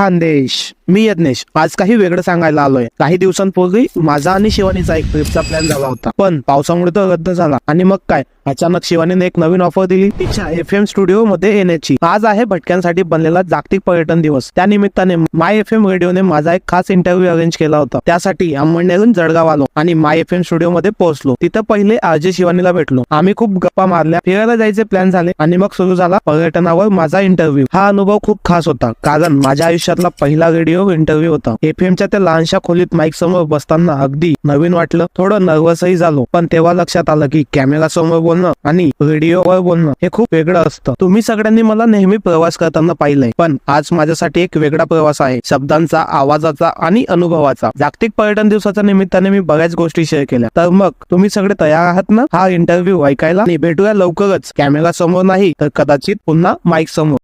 खानदेश. मी यज्ञेश. आज काही वेगळं सांगायला आलोय. काही दिवसांपूर्वी माझा आणि शिवानीचा एक ट्रिपचा प्लॅन झाला होता, पण पावसामुळे तो रद्द झाला. आणि मग काय, अचानक शिवानीने एक नवीन ऑफर दिली तिच्या FM स्टुडिओ मध्ये येण्याची. आज आहे भटक्यांसाठी बनलेला जागतिक पर्यटन दिवस. त्या निमित्ताने माय FM रेडिओने माझा एक खास इंटरव्ह्यू अरेंज केला होता. त्यासाठी अंमळनेरहून जळगाव आलो आणि माय FM स्टुडिओ मध्ये पोहोचलो. तिथं पहिले RJ शिवानीला भेटलो. आम्ही खूप गप्पा मारल्या, फिरायला जायचे प्लॅन झाले आणि मग सुरू झाला पर्यटनावर माझा इंटरव्ह्यू. हा अनुभव खूप खास होता, कारण माझ्या आयुष्यातला पहिला रेडिओ इंटरव्ह्यू होता. FMच्या त्या लहानशा खोलीत माईक समोर बसताना अगदी नवीन वाटलं. थोडं नर्वसही झालो, पण तेव्हा लक्षात आलं की कॅमेरा समोर बोलणं आणि रेडिओवर बोलणं हे खूप वेगळं असतं. तुम्ही सगळ्यांनी मला नेहमी प्रवास करताना पाहिलंय, पण आज माझ्यासाठी एक वेगळा प्रवास आहे, शब्दांचा, आवाजाचा आणि अनुभवाचा. जागतिक पर्यटन दिवसाच्या निमित्ताने मी बऱ्याच गोष्टी शेअर केल्या. तर मग तुम्ही सगळे तयार आहात ना हा इंटरव्ह्यू ऐकायला? आणि भेटूया लवकरच, कॅमेरा समोर नाही तर कदाचित पुन्हा माईक समोर.